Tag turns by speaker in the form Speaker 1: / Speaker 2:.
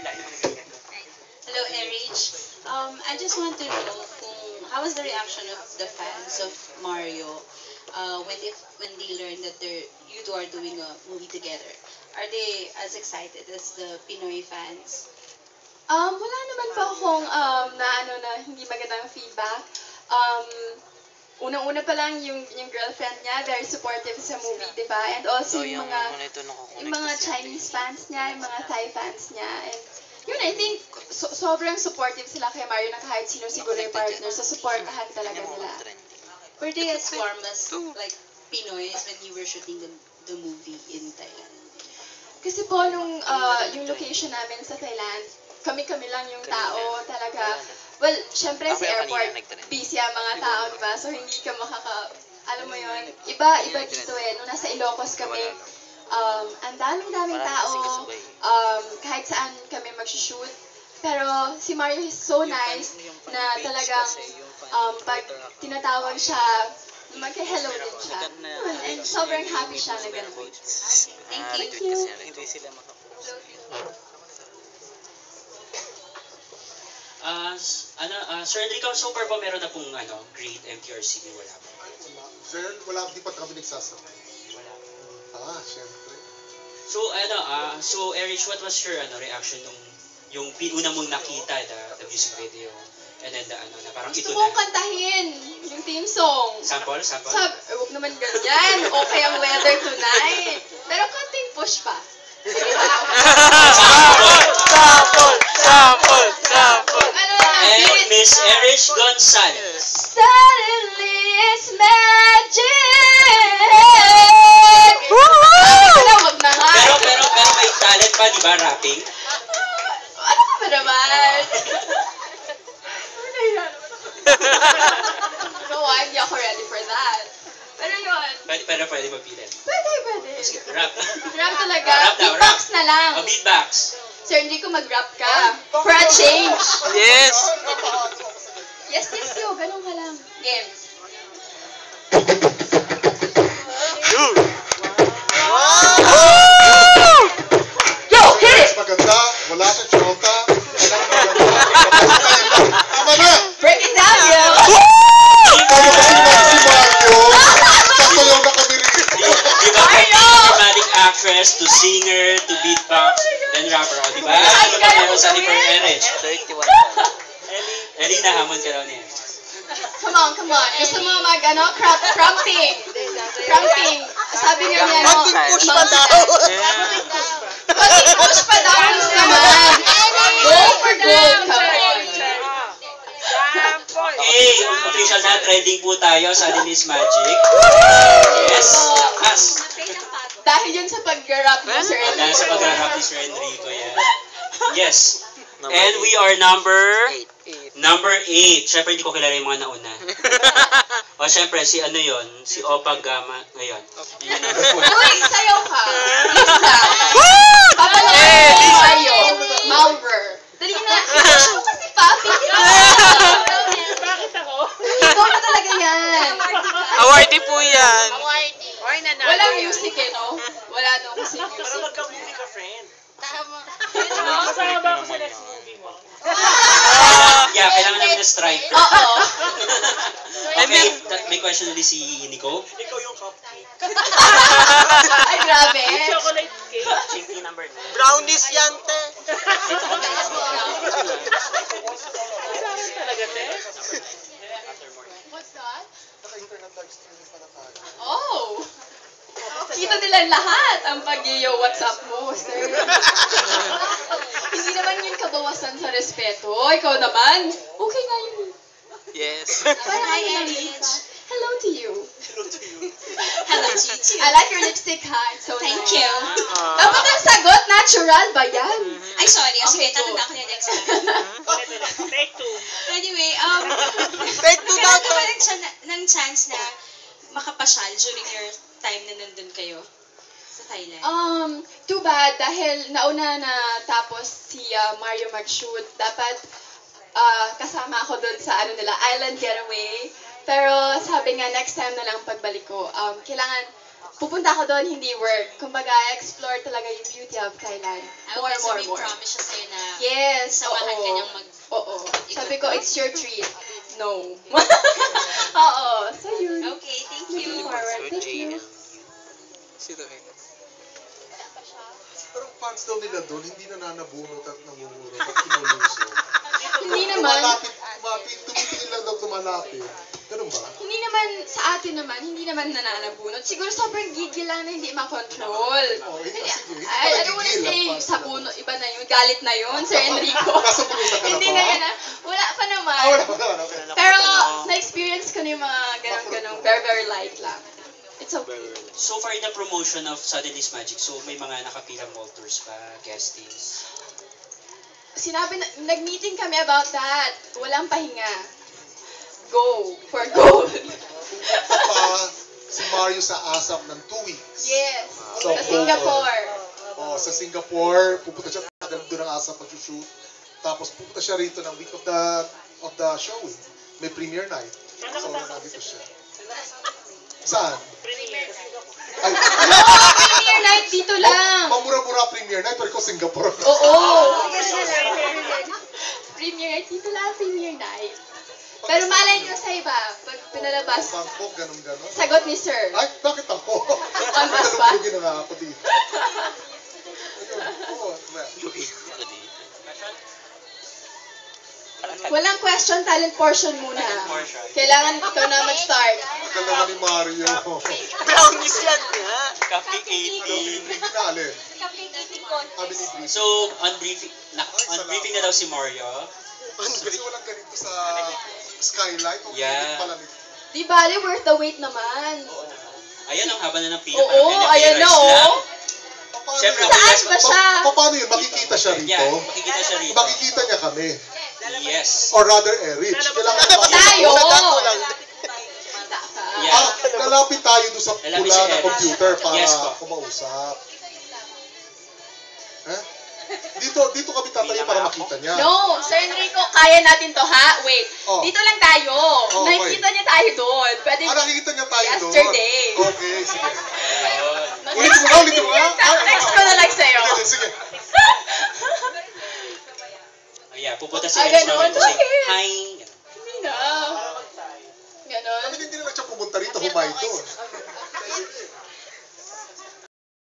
Speaker 1: Hello, Erich. I just want to know how was the reaction of the fans of Mario when they learned that you two are doing a movie together? Are they as excited as the Pinoy fans?
Speaker 2: Wala naman po akong na hindi magandang feedback. Um, Unang-una pa lang yung girlfriend niya, very supportive sa movie, di ba? And also yung mga Chinese fans niya, yung mga Thai fans niya. And yun, I think sobrang supportive sila kay Mario na kahit sino siguro yung partner. So, supportahan talaga nila.
Speaker 1: Were they as warm as like Pinoys when you were shooting the movie in Thailand?
Speaker 2: Kasi po yung location namin sa Thailand, kami-kami lang yung tao talaga. Well, syempre sa airport, busy ang mga tao, diba? So, hindi ka alam mo yun, iba dito eh. Nung nasa Ilocos kami, ang daming tao, kahit saan kami mag-shoot. Pero si Mario is so nice na talagang pag tinatawag siya, mag-hello din siya. And sobrang happy siya na gano'n.
Speaker 1: Thank you.
Speaker 3: Sir Enrico, so far ba meron na pong great MTRCB? Wala ba?
Speaker 4: Sir, wala, di pa kami nagsasama. Siyempre.
Speaker 3: So, so Erich, what was your reaction nung yung una mong nakita, the music video, and then na parang ito
Speaker 2: Gusto
Speaker 3: na?
Speaker 2: kong kantahin yung theme song.
Speaker 3: Sample?
Speaker 2: Huwag naman ganyan. Okay ang weather tonight. Pero konting push pa.
Speaker 3: Sample!
Speaker 2: Ano na?
Speaker 3: And Miss Erich Gonzalez.
Speaker 2: Suddenly it's magic! Wag na nga.
Speaker 3: Pero may talent pa, di ba, rapping?
Speaker 2: Ano ka ba naman? So, hindi ako ready for that. Pero yun.
Speaker 3: Pwede mapilit.
Speaker 2: Pwede.
Speaker 3: Sige, rap.
Speaker 2: Rap talaga.
Speaker 3: Rap daw,
Speaker 2: Beatbox na lang.
Speaker 3: Beatbox.
Speaker 2: Sir, hindi ko mag-rap ka. For a change.
Speaker 5: Yes!
Speaker 2: Yes, yo. Ganun ka lang. Game. Yo, hit it!
Speaker 4: Maganda, wala kang chota. Tama na!
Speaker 2: Break it down, yo!
Speaker 4: Kaya kasi si Mario, sasayaw na kami rin.
Speaker 3: Di ba, cinematic actress to singer to beatbox, then rapper. O, di ba? Ano ba meron sa ni Erich?
Speaker 5: 31
Speaker 3: Ellie, nahamon ka daw niya.
Speaker 2: Come on. Gusto mo cramping. Cramping. Sabi nga niya,
Speaker 5: Konting push pa daw.
Speaker 2: Konting push pa daw. Gusto naman. Go for gold. Come on.
Speaker 3: Hey, official na trending po tayo sa Lily's Magic. Yes, lakas.
Speaker 2: Dahil yun sa pag-rap mo, Sir
Speaker 3: Dahil
Speaker 2: Enrico.
Speaker 3: sa pag-rap ni Sir Enrico yan. Yes. And we are number 8. Siyempre, hindi ko kilala yung mga nauna. O, siyempre, si Opa Gama. Ngayon. Yun yung number 1.
Speaker 2: Uy, sayaw ka. Please lang. Papalawin ko sa'yo. Malver. Dali na. Ikaw kasi, Papi.
Speaker 6: Bakit ako?
Speaker 2: Ikaw na talaga yan.
Speaker 5: Awardee po yan.
Speaker 6: Oy, nanalo.
Speaker 2: Walang music eh, no? Wala daw kasi
Speaker 6: Pero
Speaker 2: music.
Speaker 6: magka-movie ka, friend.
Speaker 1: Tama.
Speaker 6: Kasama ba ako sa next movie mo?
Speaker 3: Yeah, kailangan namin na strike.
Speaker 2: Oo.
Speaker 3: Okay, may question ulit si Nico.
Speaker 6: Ikaw yung cupcake.
Speaker 2: Ay, grabe.
Speaker 6: Chocolate cake.
Speaker 3: Chinky number 9.
Speaker 5: Brownies yan, te.
Speaker 6: Kasama talaga, te.
Speaker 2: What's that?
Speaker 4: Naka-internet live streaming pala tayo.
Speaker 2: Oh! Kita nila lahat ang pag-iyo WhatsApp mo, sir. Hindi naman yun kabawasan sa respeto. Ikaw naman. Okay nga yun.
Speaker 5: Yes.
Speaker 2: Hi, Erich. Hello to you.
Speaker 1: Hello, Gigi.
Speaker 2: I like your lipstick, ha? It's so
Speaker 1: Thank
Speaker 2: nice.
Speaker 1: you.
Speaker 2: Dapat ang sagot, natural ba yan?
Speaker 1: Ay, sorry.
Speaker 2: Okay,
Speaker 1: Okay, tatanda
Speaker 2: go.
Speaker 1: ako niya next time.
Speaker 6: Take two.
Speaker 1: Anyway,
Speaker 5: Take two daw
Speaker 1: kailan
Speaker 5: to.
Speaker 1: ka ba ng chance na makapasyal during your time na nandun kayo sa Thailand?
Speaker 2: Too bad dahil nauna na tapos si Mario mag-shoot. Dapat kasama ako doon sa island getaway. Pero sabi nga next time na lang pagbalik ko. Kailangan pupunta ako doon, hindi work. Kumbaga, explore talaga yung beauty of Thailand. More,
Speaker 1: Okay, so
Speaker 2: more,
Speaker 1: may
Speaker 2: more.
Speaker 1: promise siya sa'yo na
Speaker 2: Yes,
Speaker 1: samahan ka
Speaker 2: oo.
Speaker 1: niyang
Speaker 2: Oo. Sabi ko, it's your treat. No. Oo. So yun.
Speaker 1: Okay, thank
Speaker 2: Looking
Speaker 1: you.
Speaker 2: forward. Thank you.
Speaker 5: Sino eh?
Speaker 4: Pero fans daw nila doon, hindi na nanabunot at namumuro at inulusog.
Speaker 2: Hindi naman.
Speaker 4: Tumalapit, tumitingin lang daw tumalapit. Ganun ba?
Speaker 2: Hindi naman, sa atin naman, hindi naman nananabunot. Siguro sobrang gigil lang na hindi makontrol.
Speaker 4: Oh, sige. Hindi
Speaker 2: I
Speaker 4: pala
Speaker 2: don't wanna
Speaker 4: gigil ang
Speaker 2: say
Speaker 4: fans
Speaker 2: sa
Speaker 4: nila.
Speaker 2: puno, iba na yun. Galit na yun, Sir Enrico.
Speaker 4: Nasa bunutan ka na
Speaker 2: Hindi
Speaker 4: ba?
Speaker 2: na yan. Wala pa naman.
Speaker 4: Ah, wala pa naman. Okay.
Speaker 2: Pero na-experience ko na yung mga ganun-ganun. Very, very light lang. It's okay.
Speaker 3: So far in the promotion of Suddenly's Magic, so may mga nakapilang Walters pa, guestings.
Speaker 2: Sinabi na, nag-meeting kami about that. Walang pahinga. Go for gold.
Speaker 4: Pupunta pa si Mario sa ASAP ng 2 weeks.
Speaker 2: Yes.
Speaker 4: So,
Speaker 2: Sa Singapore.
Speaker 4: Oh, sa Singapore, pupunta siya doon ng ASAP mag-shoot. Tapos pupunta siya rito ng week of the showing. May premiere night. So, nandito siya. Saan? Ay,
Speaker 2: Premiere night dito lang.
Speaker 4: mamura-mura premiere night, pero ikaw Singapore.
Speaker 2: Oo. Premiere night dito lang, premiere night. Pero malay nyo sa iba, pag pinalabas,
Speaker 4: Bangkok, ganun-ganon.
Speaker 2: sagot ni Sir.
Speaker 4: Ay, bakit ako?
Speaker 2: On the spot.
Speaker 4: Nalugugin na nga ako dito. Ayun, oo, well.
Speaker 2: Walang question, talent portion muna. Kailangan ikaw na mag-start.
Speaker 4: Tagal naman ni Mario.
Speaker 5: Brownies yan nga.
Speaker 3: Coffee 18.
Speaker 4: Hindi na alin. Sabi ni Brice.
Speaker 3: So, on briefing na daw si Mario.
Speaker 4: Kasi walang ganito sa skylight. O
Speaker 3: Yeah.
Speaker 4: pala nito.
Speaker 2: Di bale, worth the wait naman.
Speaker 3: Ayan, ang haba na ng pila.
Speaker 2: Oo, ayan na oh.
Speaker 4: Paano
Speaker 3: Siyempre,
Speaker 4: yun?
Speaker 2: Saan ba siya?
Speaker 4: Paano yun? Makikita siya rito?
Speaker 3: Yeah, makikita siya rito.
Speaker 4: Makikita niya kami.
Speaker 3: Yes.
Speaker 4: Or rather, Rich. Kailangan
Speaker 2: Tayo!
Speaker 5: Nadako lang.
Speaker 2: Kita ka.
Speaker 3: Yeah.
Speaker 4: lalapit tayo doon sa
Speaker 3: Lalapit
Speaker 4: pula
Speaker 3: si
Speaker 4: na
Speaker 3: Erich.
Speaker 4: computer para
Speaker 3: Yes po.
Speaker 4: kumausap. Eh? Dito kami tatayo para makita niya.
Speaker 2: No, Sir Enrico, kaya natin to ha? Wait,
Speaker 4: Oh.
Speaker 2: dito lang tayo.
Speaker 4: Oh, okay.
Speaker 2: Nakikita niya tayo doon. Pwede,
Speaker 4: Nakikita niya tayo doon.
Speaker 2: Yesterday.
Speaker 4: Okay, sige.
Speaker 3: Ayun.
Speaker 4: Ulitin mo nga.
Speaker 2: Next ko na lang sa'yo.
Speaker 4: Sige.
Speaker 3: Oh, yeah, pupunta si
Speaker 2: Ah,
Speaker 3: Erich
Speaker 2: ganun?
Speaker 3: namin to say,
Speaker 2: Okay.
Speaker 3: hi.
Speaker 2: Hindi na. Ganon.
Speaker 4: Kami hindi na lang siya pumunta rito, humay doon.